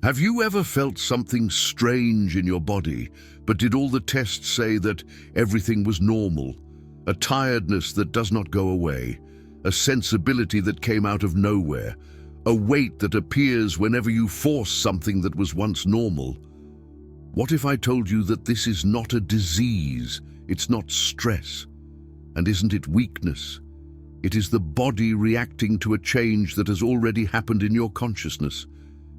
Have you ever felt something strange in your body, but did all the tests say that everything was normal? A tiredness that does not go away, a sensibility that came out of nowhere, a weight that appears whenever you force something that was once normal. What if I told you that this is not a disease, it's not stress, and isn't it weakness? It is the body reacting to a change that has already happened in your consciousness,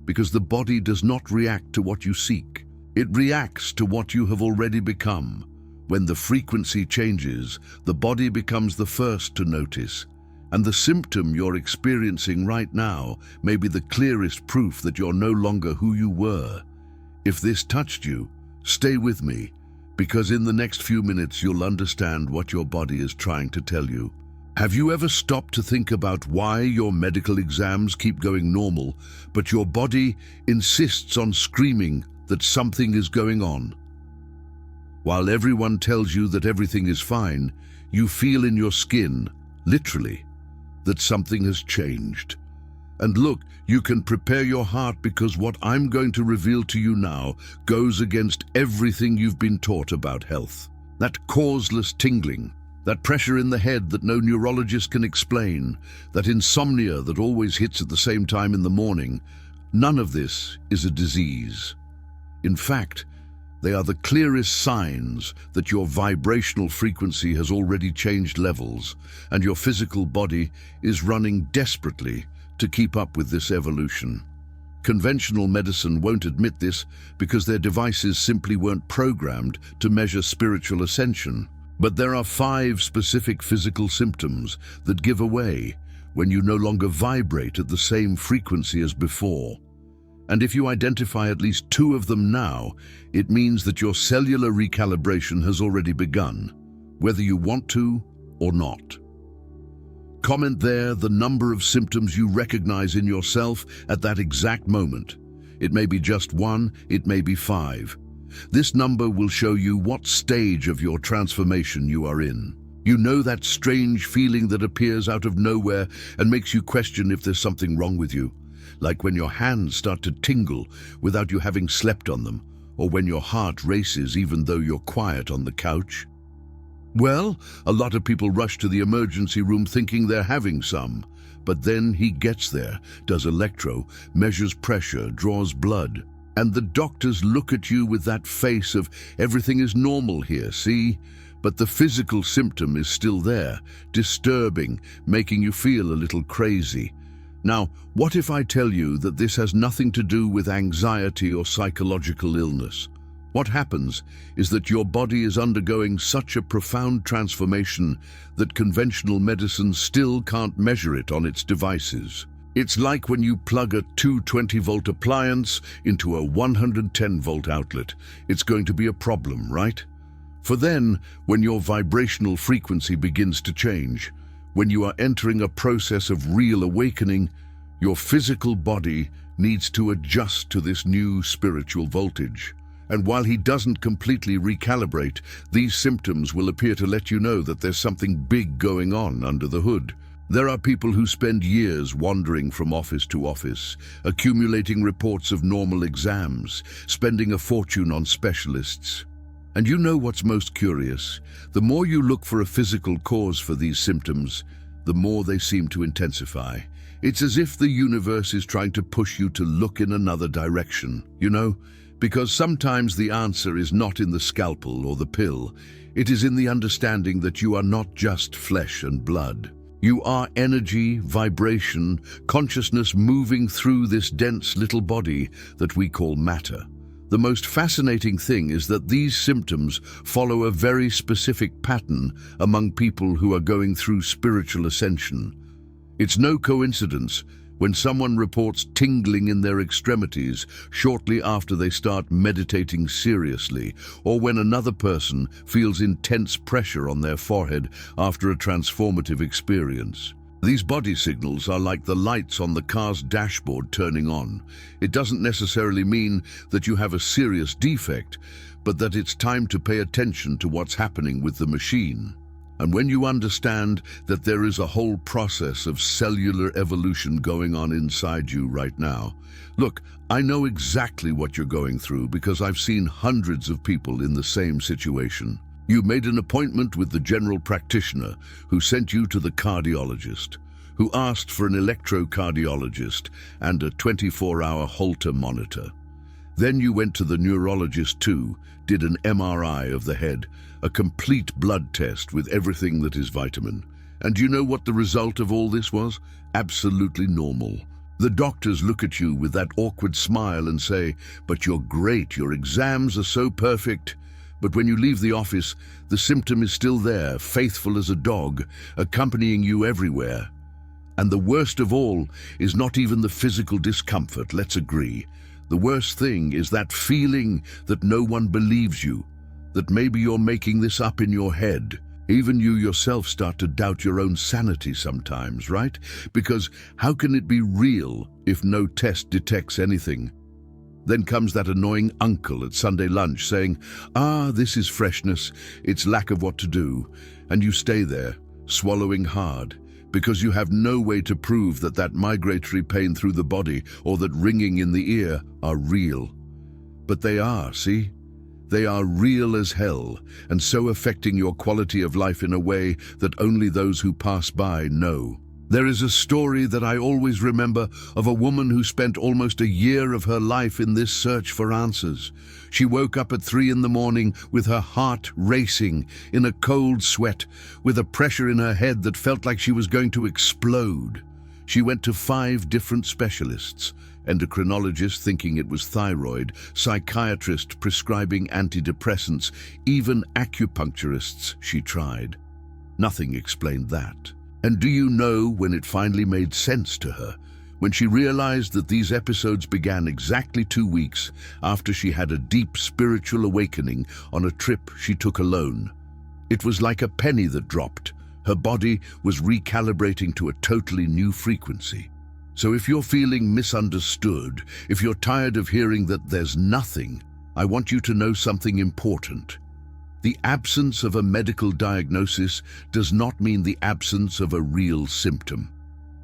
because the body does not react to what you seek. It reacts to what you have already become. When the frequency changes, the body becomes the first to notice, and the symptom you're experiencing right now may be the clearest proof that you're no longer who you were. If this touched you, stay with me, because in the next few minutes you'll understand what your body is trying to tell you. Have you ever stopped to think about why your medical exams keep going normal, but your body insists on screaming that something is going on? While everyone tells you that everything is fine, you feel in your skin, literally, that something has changed. And look, you can prepare your heart, because what I'm going to reveal to you now goes against everything you've been taught about health. That causeless tingling, that pressure in the head that no neurologist can explain, that insomnia that always hits at the same time in the morning, none of this is a disease. In fact, they are the clearest signs that your vibrational frequency has already changed levels, and your physical body is running desperately to keep up with this evolution. Conventional medicine won't admit this because their devices simply weren't programmed to measure spiritual ascension. But there are 5 specific physical symptoms that give away when you no longer vibrate at the same frequency as before. And if you identify at least 2 of them now, it means that your cellular recalibration has already begun, whether you want to or not. Comment there the number of symptoms you recognize in yourself at that exact moment. It may be just 1, it may be 5. This number will show you what stage of your transformation you are in. You know that strange feeling that appears out of nowhere and makes you question if there's something wrong with you, like when your hands start to tingle without you having slept on them, or when your heart races even though you're quiet on the couch. Well, a lot of people rush to the emergency room thinking they're having some, but then he gets there, does electro, measures pressure, draws blood, and the doctors look at you with that face of everything is normal here, see? But the physical symptom is still there, disturbing, making you feel a little crazy. Now, what if I tell you that this has nothing to do with anxiety or psychological illness? What happens is that your body is undergoing such a profound transformation that conventional medicine still can't measure it on its devices. It's like when you plug a 220-volt appliance into a 110-volt outlet. It's going to be a problem, right? For then, when your vibrational frequency begins to change, when you are entering a process of real awakening, your physical body needs to adjust to this new spiritual voltage. And while he doesn't completely recalibrate, these symptoms will appear to let you know that there's something big going on under the hood. There are people who spend years wandering from office to office, accumulating reports of normal exams, spending a fortune on specialists. And you know what's most curious? The more you look for a physical cause for these symptoms, the more they seem to intensify. It's as if the universe is trying to push you to look in another direction, you know? Because sometimes the answer is not in the scalpel or the pill. It is in the understanding that you are not just flesh and blood. You are energy, vibration, consciousness moving through this dense little body that we call matter. The most fascinating thing is that these symptoms follow a very specific pattern among people who are going through spiritual ascension. It's no coincidence when someone reports tingling in their extremities shortly after they start meditating seriously, or when another person feels intense pressure on their forehead after a transformative experience. These body signals are like the lights on the car's dashboard turning on. It doesn't necessarily mean that you have a serious defect, but that it's time to pay attention to what's happening with the machine. And when you understand that there is a whole process of cellular evolution going on inside you right now, look, I know exactly what you're going through because I've seen hundreds of people in the same situation. You made an appointment with the general practitioner who sent you to the cardiologist, who asked for an electrocardiologist and a 24-hour Holter monitor. Then you went to the neurologist too, did an MRI of the head, a complete blood test with everything that is vitamin. And you know what the result of all this was? Absolutely normal. The doctors look at you with that awkward smile and say, "But you're great, your exams are so perfect." But when you leave the office, the symptom is still there, faithful as a dog, accompanying you everywhere. And the worst of all is not even the physical discomfort, let's agree. The worst thing is that feeling that no one believes you, that maybe you're making this up in your head. Even you yourself start to doubt your own sanity sometimes, right? Because how can it be real if no test detects anything? Then comes that annoying uncle at Sunday lunch saying, this is freshness, it's lack of what to do. And you stay there, swallowing hard, because you have no way to prove that that migratory pain through the body or that ringing in the ear are real. But they are, see? They are real as hell, and so affecting your quality of life in a way that only those who pass by know. There is a story that I always remember of a woman who spent almost a year of her life in this search for answers. She woke up at 3 in the morning with her heart racing, in a cold sweat, with a pressure in her head that felt like she was going to explode. She went to 5 different specialists, endocrinologist thinking it was thyroid, psychiatrist prescribing antidepressants, even acupuncturists she tried. Nothing explained that. And do you know when it finally made sense to her? When she realized that these episodes began exactly 2 weeks after she had a deep spiritual awakening on a trip she took alone. It was like a penny that dropped. Her body was recalibrating to a totally new frequency. So if you're feeling misunderstood, if you're tired of hearing that there's nothing, I want you to know something important. The absence of a medical diagnosis does not mean the absence of a real symptom.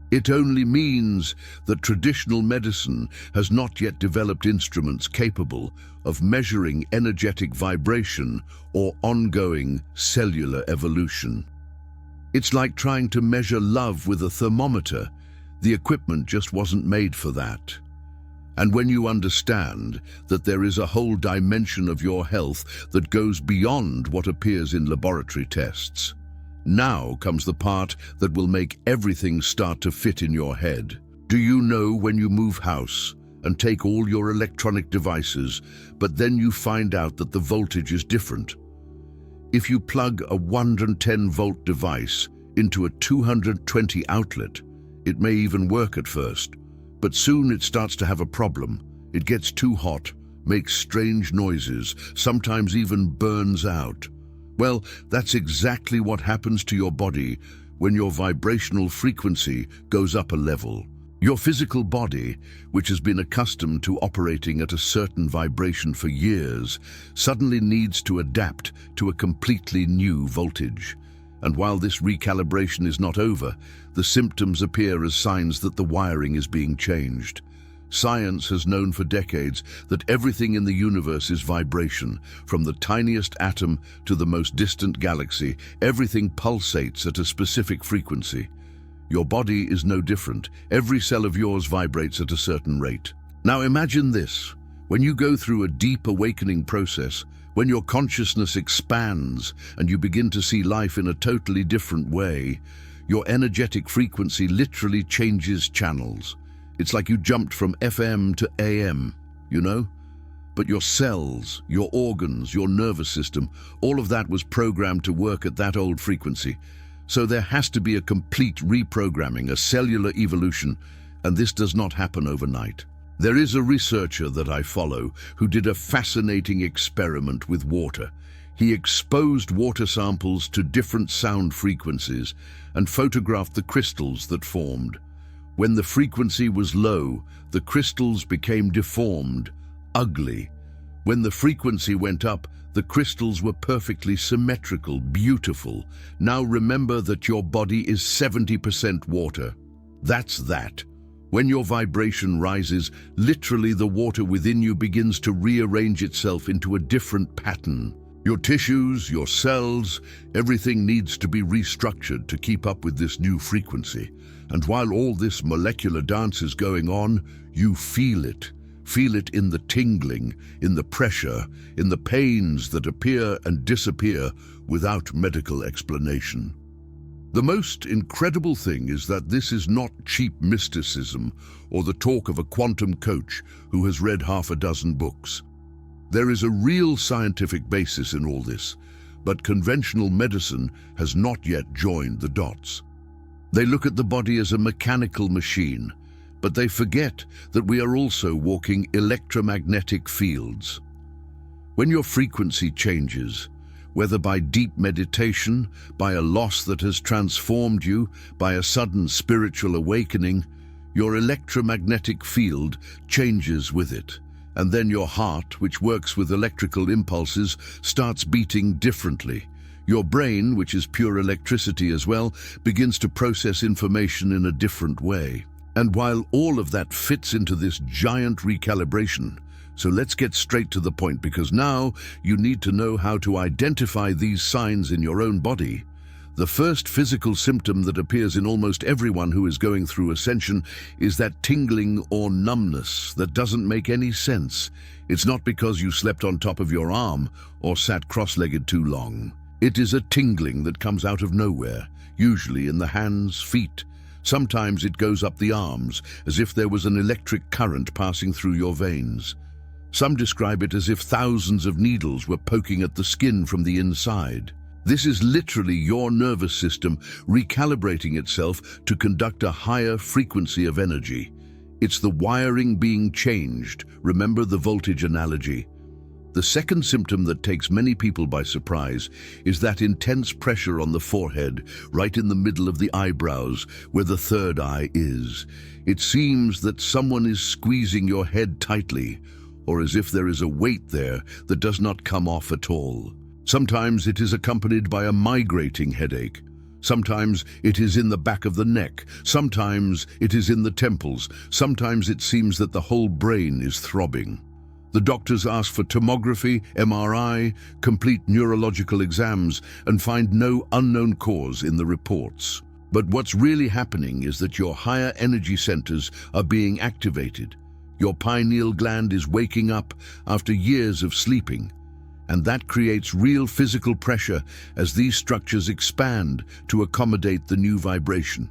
It only means that traditional medicine has not yet developed instruments capable of measuring energetic vibration or ongoing cellular evolution. It's like trying to measure love with a thermometer. The equipment just wasn't made for that. And when you understand that there is a whole dimension of your health that goes beyond what appears in laboratory tests, now comes the part that will make everything start to fit in your head. Do you know when you move house and take all your electronic devices, but then you find out that the voltage is different? If you plug a 110-volt device into a 220 outlet, it may even work at first, but soon it starts to have a problem. It gets too hot, makes strange noises, sometimes even burns out. Well, that's exactly what happens to your body when your vibrational frequency goes up a level. Your physical body, which has been accustomed to operating at a certain vibration for years, suddenly needs to adapt to a completely new voltage. And while this recalibration is not over, the symptoms appear as signs that the wiring is being changed. Science has known for decades that everything in the universe is vibration. From the tiniest atom to the most distant galaxy, everything pulsates at a specific frequency. Your body is no different. Every cell of yours vibrates at a certain rate. Now imagine this. When you go through a deep awakening process, when your consciousness expands and you begin to see life in a totally different way, your energetic frequency literally changes channels. It's like you jumped from FM to AM, you know? But your cells, your organs, your nervous system, all of that was programmed to work at that old frequency. So there has to be a complete reprogramming, a cellular evolution, and this does not happen overnight. There is a researcher that I follow who did a fascinating experiment with water. He exposed water samples to different sound frequencies and photographed the crystals that formed. When the frequency was low, the crystals became deformed, ugly. When the frequency went up, The crystals were perfectly symmetrical, beautiful. Now remember that your body is 70% water. That's that. When your vibration rises, literally the water within you begins to rearrange itself into a different pattern. Your tissues, your cells, everything needs to be restructured to keep up with this new frequency. And while all this molecular dance is going on, you feel it. Feel it in the tingling, in the pressure, in the pains that appear and disappear without medical explanation. The most incredible thing is that this is not cheap mysticism or the talk of a quantum coach who has read half a dozen books. There is a real scientific basis in all this, but conventional medicine has not yet joined the dots. They look at the body as a mechanical machine, but they forget that we are also walking electromagnetic fields. When your frequency changes, whether by deep meditation, by a loss that has transformed you, by a sudden spiritual awakening, your electromagnetic field changes with it. And then your heart, which works with electrical impulses, starts beating differently. Your brain, which is pure electricity as well, begins to process information in a different way. And while all of that fits into this giant recalibration, so let's get straight to the point, because now you need to know how to identify these signs in your own body. The first physical symptom that appears in almost everyone who is going through ascension is that tingling or numbness that doesn't make any sense. It's not because you slept on top of your arm or sat cross-legged too long. It is a tingling that comes out of nowhere, usually in the hands, feet. Sometimes it goes up the arms, as if there was an electric current passing through your veins. Some describe it as if thousands of needles were poking at the skin from the inside. This is literally your nervous system recalibrating itself to conduct a higher frequency of energy. It's the wiring being changed. Remember the voltage analogy. The second symptom that takes many people by surprise is that intense pressure on the forehead, right in the middle of the eyebrows, where the third eye is. It seems that someone is squeezing your head tightly, or as if there is a weight there that does not come off at all. Sometimes it is accompanied by a migrating headache. Sometimes it is in the back of the neck. Sometimes it is in the temples. Sometimes it seems that the whole brain is throbbing. The doctors ask for tomography, MRI, complete neurological exams, and find no unknown cause in the reports. But what's really happening is that your higher energy centers are being activated. Your pineal gland is waking up after years of sleeping, and that creates real physical pressure as these structures expand to accommodate the new vibration.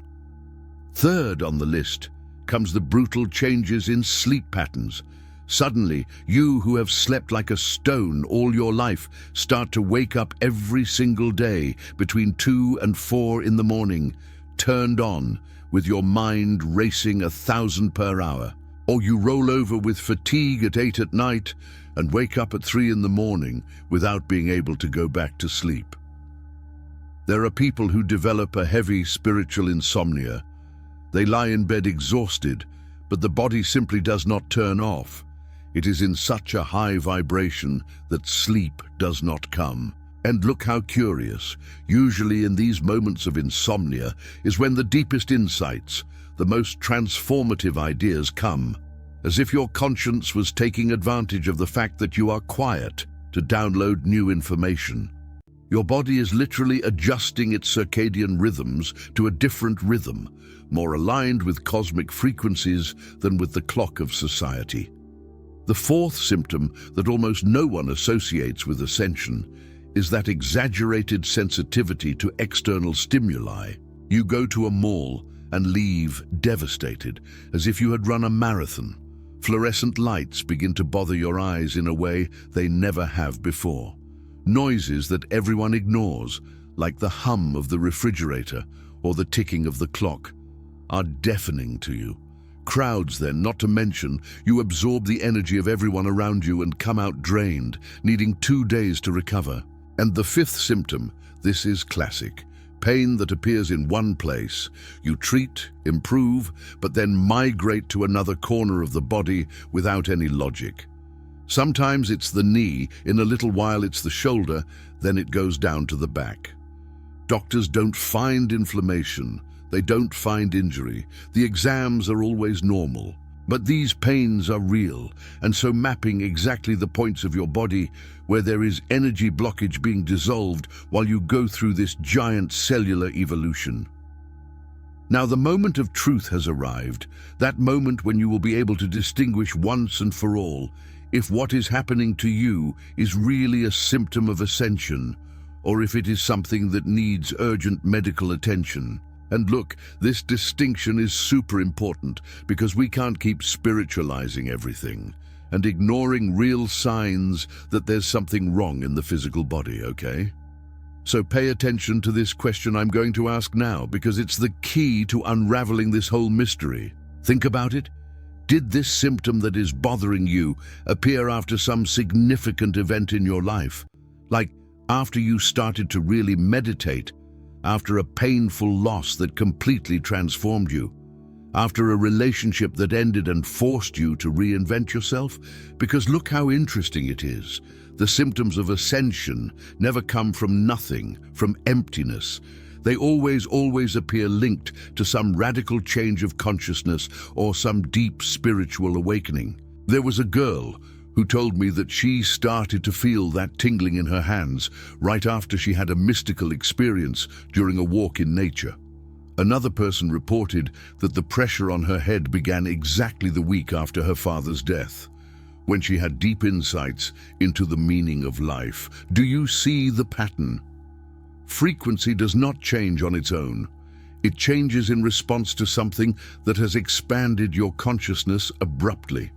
Third on the list comes the brutal changes in sleep patterns. Suddenly, you who have slept like a stone all your life start to wake up every single day between 2 and 4 in the morning, turned on, with your mind racing 1,000 per hour. Or you roll over with fatigue at 8 at night and wake up at 3 in the morning without being able to go back to sleep. There are people who develop a heavy spiritual insomnia. They lie in bed exhausted, but the body simply does not turn off. It is in such a high vibration that sleep does not come. And look how curious, usually in these moments of insomnia is when the deepest insights, the most transformative ideas come, as if your conscience was taking advantage of the fact that you are quiet to download new information. Your body is literally adjusting its circadian rhythms to a different rhythm, more aligned with cosmic frequencies than with the clock of society. The fourth symptom that almost no one associates with ascension is that exaggerated sensitivity to external stimuli. You go to a mall and leave devastated, as if you had run a marathon. Fluorescent lights begin to bother your eyes in a way they never have before. Noises that everyone ignores, like the hum of the refrigerator or the ticking of the clock, are deafening to you. Crowds then, not to mention, you absorb the energy of everyone around you and come out drained, needing 2 days to recover. And the fifth symptom, this is classic. Pain that appears in one place. You treat, improve, but then migrate to another corner of the body without any logic. Sometimes it's the knee, in a little while it's the shoulder, then it goes down to the back. Doctors don't find inflammation, they don't find injury. The exams are always normal. But these pains are real, and so mapping exactly the points of your body where there is energy blockage being dissolved while you go through this giant cellular evolution. Now the moment of truth has arrived, that moment when you will be able to distinguish once and for all if what is happening to you is really a symptom of ascension, or if it is something that needs urgent medical attention. And look, this distinction is super important because we can't keep spiritualizing everything and ignoring real signs that there's something wrong in the physical body, okay? So pay attention to this question I'm going to ask now because it's the key to unraveling this whole mystery. Think about it. Did this symptom that is bothering you appear after some significant event in your life? Like after you started to really meditate, after a painful loss that completely transformed you, after a relationship that ended and forced you to reinvent yourself? Because look how interesting it is. The symptoms of ascension never come from nothing, from emptiness. They always appear linked to some radical change of consciousness or some deep spiritual awakening. There was a girl who told me that she started to feel that tingling in her hands right after she had a mystical experience during a walk in nature. Another person reported that the pressure on her head began exactly the week after her father's death, when she had deep insights into the meaning of life. Do you see the pattern? Frequency does not change on its own. It changes in response to something that has expanded your consciousness abruptly.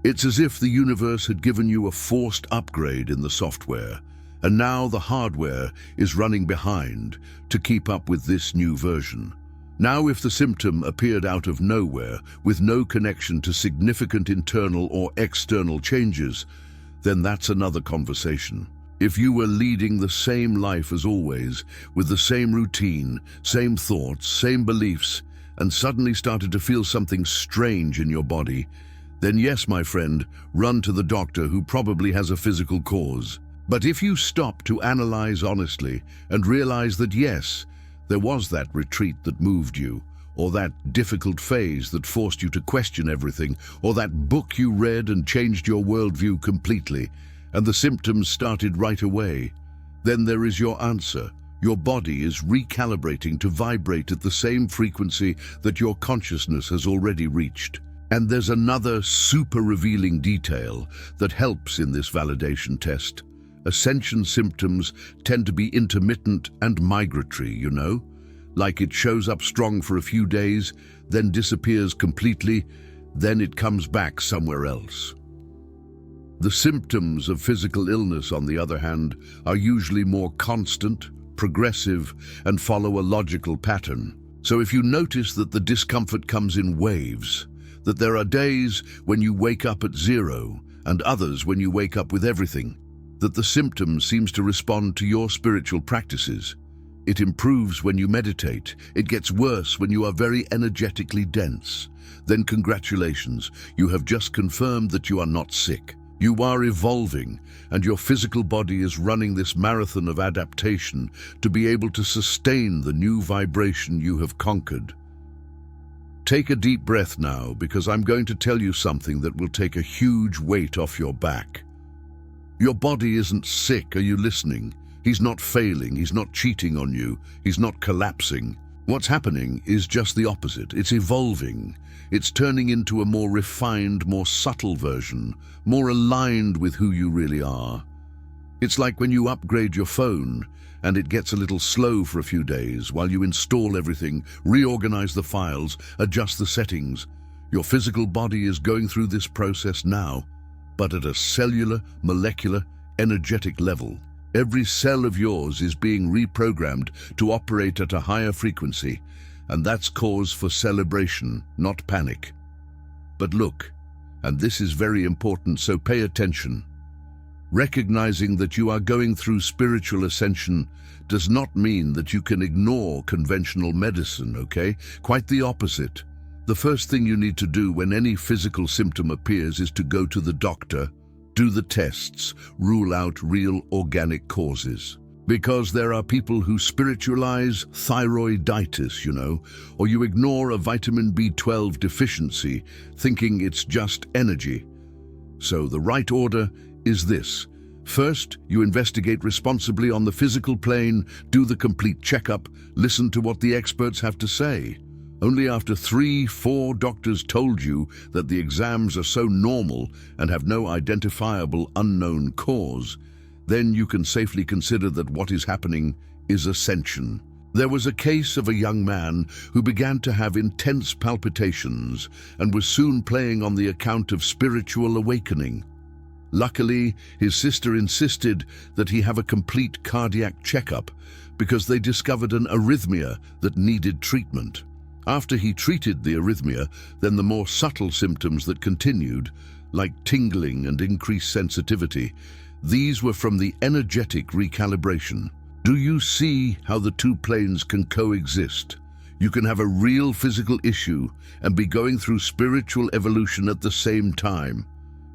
It's as if the universe had given you a forced upgrade in the software, and now the hardware is running behind to keep up with this new version. Now, if the symptom appeared out of nowhere, with no connection to significant internal or external changes, then that's another conversation. If you were leading the same life as always, with the same routine, same thoughts, same beliefs, and suddenly started to feel something strange in your body, then yes, my friend, run to the doctor who probably has a physical cause. But if you stop to analyze honestly and realize that yes, there was that retreat that moved you, or that difficult phase that forced you to question everything, or that book you read and changed your worldview completely, and the symptoms started right away, then there is your answer. Your body is recalibrating to vibrate at the same frequency that your consciousness has already reached. And there's another super revealing detail that helps in this validation test. Ascension symptoms tend to be intermittent and migratory, you know? Like it shows up strong for a few days, then disappears completely, then it comes back somewhere else. The symptoms of physical illness, on the other hand, are usually more constant, progressive, and follow a logical pattern. So if you notice that the discomfort comes in waves, that there are days when you wake up at zero and others when you wake up with everything, that the symptom seems to respond to your spiritual practices. It improves when you meditate. It gets worse when you are very energetically dense. Then congratulations, you have just confirmed that you are not sick. You are evolving, and your physical body is running this marathon of adaptation to be able to sustain the new vibration you have conquered. Take a deep breath now, because I'm going to tell you something that will take a huge weight off your back. Your body isn't sick, are you listening? He's not failing, he's not cheating on you, he's not collapsing. What's happening is just the opposite. It's evolving. It's turning into a more refined, more subtle version, more aligned with who you really are. It's like when you upgrade your phone and it gets a little slow for a few days while you install everything, reorganize the files, adjust the settings. Your physical body is going through this process now, but at a cellular, molecular, energetic level. Every cell of yours is being reprogrammed to operate at a higher frequency, and that's cause for celebration, not panic. But look, and this is very important, so pay attention. Recognizing that you are going through spiritual ascension does not mean that you can ignore conventional medicine, okay? Quite the opposite. The first thing you need to do when any physical symptom appears is to go to the doctor, Do the tests, rule out real organic causes. Because there are people who spiritualize thyroiditis, or you ignore a vitamin B12 deficiency, thinking it's just energy. So the right order is this. First, you investigate responsibly on the physical plane, do the complete checkup, listen to what the experts have to say. Only after 3-4 doctors told you that the exams are so normal and have no identifiable unknown cause, then you can safely consider that what is happening is ascension. There was a case of a young man who began to have intense palpitations and was soon playing on the account of spiritual awakening. Luckily, his sister insisted that he have a complete cardiac checkup because they discovered an arrhythmia that needed treatment. After he treated the arrhythmia, then the more subtle symptoms that continued, like tingling and increased sensitivity, these were from the energetic recalibration. Do you see how the two planes can coexist? You can have a real physical issue and be going through spiritual evolution at the same time.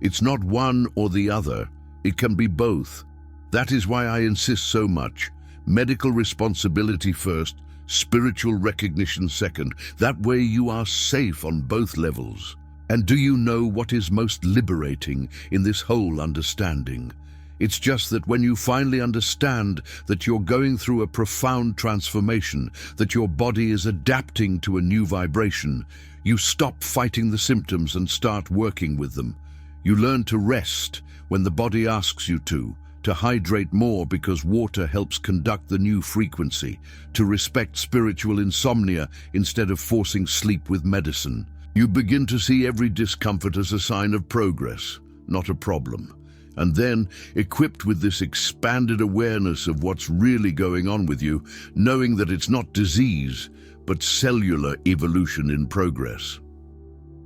It's not one or the other. It can be both. That is why I insist so much. Medical responsibility first, spiritual recognition second. That way you are safe on both levels. And do you know what is most liberating in this whole understanding? It's just that when you finally understand that you're going through a profound transformation, that your body is adapting to a new vibration, you stop fighting the symptoms and start working with them. You learn to rest when the body asks you to hydrate more because water helps conduct the new frequency, to respect spiritual insomnia instead of forcing sleep with medicine. You begin to see every discomfort as a sign of progress, not a problem. And then, equipped with this expanded awareness of what's really going on with you, knowing that it's not disease, but cellular evolution in progress.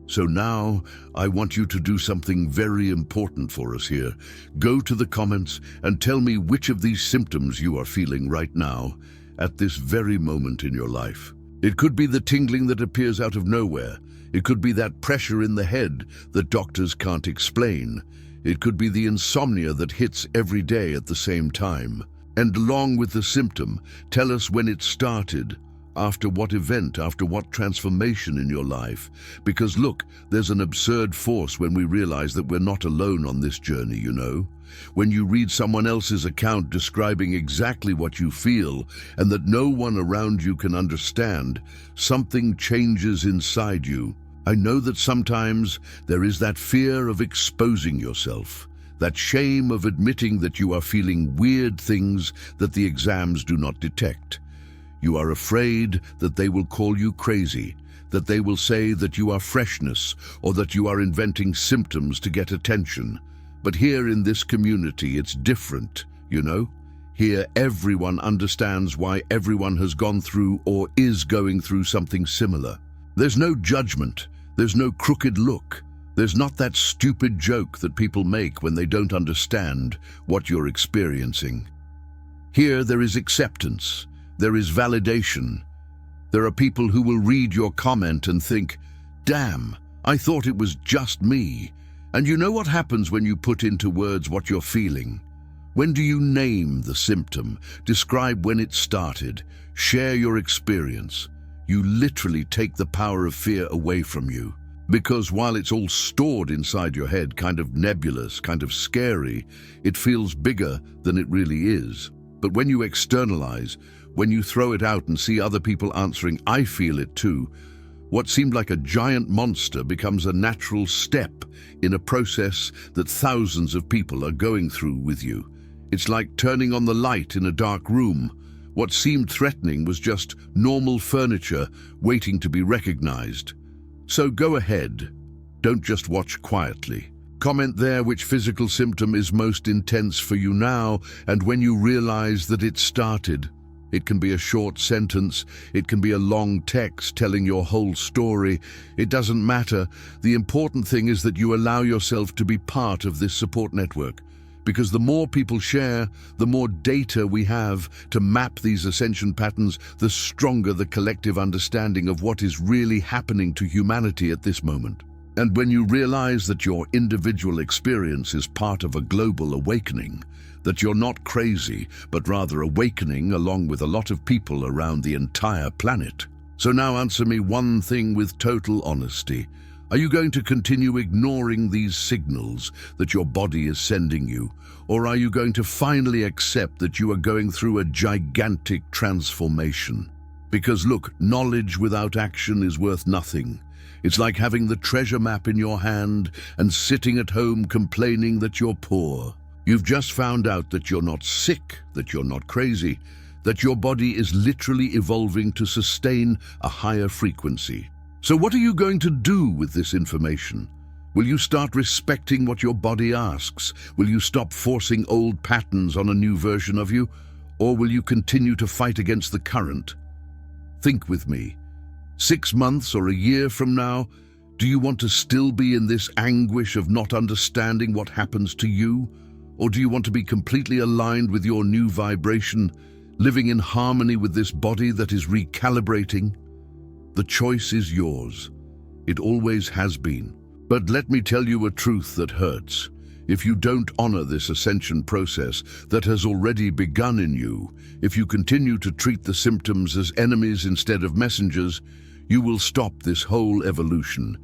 So now, I want you to do something very important for us here. Go to the comments and tell me which of these symptoms you are feeling right now, at this very moment in your life. It could be the tingling that appears out of nowhere. It could be that pressure in the head that doctors can't explain. It could be the insomnia that hits every day at the same time. And along with the symptom, tell us when it started, after what event, after what transformation in your life. Because look, there's an absurd force when we realize that we're not alone on this journey, When you read someone else's account describing exactly what you feel and that no one around you can understand, something changes inside you. I know that sometimes there is that fear of exposing yourself, that shame of admitting that you are feeling weird things that the exams do not detect. You are afraid that they will call you crazy, that they will say that you are freshness or that you are inventing symptoms to get attention. But here in this community, it's different, Here everyone understands why everyone has gone through or is going through something similar. There's no judgment. There's no crooked look. There's not that stupid joke that people make when they don't understand what you're experiencing. Here there is acceptance. There is validation. There are people who will read your comment and think, "Damn, I thought it was just me." And you know what happens when you put into words what you're feeling? When do you name the symptom? Describe when it started. Share your experience. You literally take the power of fear away from you. Because while it's all stored inside your head, kind of nebulous, kind of scary, it feels bigger than it really is. But when you externalize, when you throw it out and see other people answering, "I feel it too," what seemed like a giant monster becomes a natural step in a process that thousands of people are going through with you. It's like turning on the light in a dark room. What seemed threatening was just normal furniture waiting to be recognized. So go ahead. Don't just watch quietly. Comment there which physical symptom is most intense for you now and when you realize that it started. It can be a short sentence, it can be a long text telling your whole story. It doesn't matter. The important thing is that you allow yourself to be part of this support network. Because the more people share, the more data we have to map these ascension patterns, the stronger the collective understanding of what is really happening to humanity at this moment. And when you realize that your individual experience is part of a global awakening, that you're not crazy, but rather awakening along with a lot of people around the entire planet. So now answer me one thing with total honesty. Are you going to continue ignoring these signals that your body is sending you? Or are you going to finally accept that you are going through a gigantic transformation? Because look, knowledge without action is worth nothing. It's like having the treasure map in your hand and sitting at home complaining that you're poor. You've just found out that you're not sick, that you're not crazy, that your body is literally evolving to sustain a higher frequency. So what are you going to do with this information? Will you start respecting what your body asks? Will you stop forcing old patterns on a new version of you? Or will you continue to fight against the current? Think with me. 6 months or a year from now, do you want to still be in this anguish of not understanding what happens to you? Or do you want to be completely aligned with your new vibration, living in harmony with this body that is recalibrating? The choice is yours. It always has been. But let me tell you a truth that hurts. If you don't honor this ascension process that has already begun in you, if you continue to treat the symptoms as enemies instead of messengers, you will stop this whole evolution.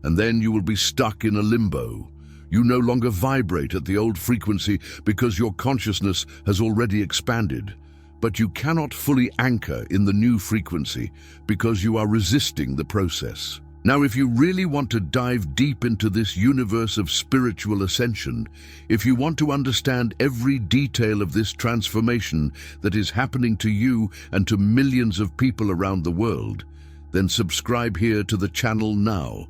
And then you will be stuck in a limbo. You no longer vibrate at the old frequency because your consciousness has already expanded. But you cannot fully anchor in the new frequency because you are resisting the process. Now, if you really want to dive deep into this universe of spiritual ascension, if you want to understand every detail of this transformation that is happening to you and to millions of people around the world, then subscribe here to the channel now.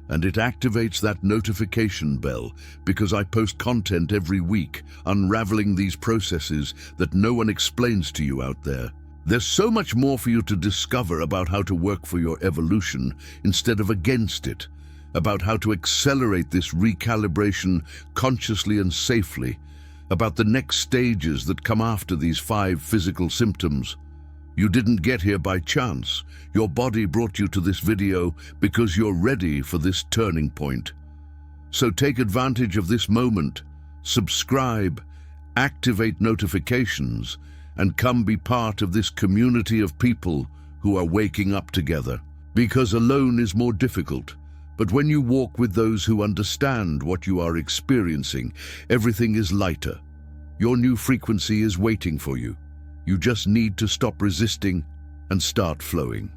And it activates that notification bell because I post content every week unraveling these processes that no one explains to you out there. There's so much more for you to discover about how to work for your evolution instead of against it, about how to accelerate this recalibration consciously and safely, about the next stages that come after these 5 physical symptoms. You didn't get here by chance. Your body brought you to this video because you're ready for this turning point. So take advantage of this moment, subscribe, activate notifications, and come be part of this community of people who are waking up together. Because alone is more difficult, but when you walk with those who understand what you are experiencing, everything is lighter. Your new frequency is waiting for you. You just need to stop resisting and start flowing.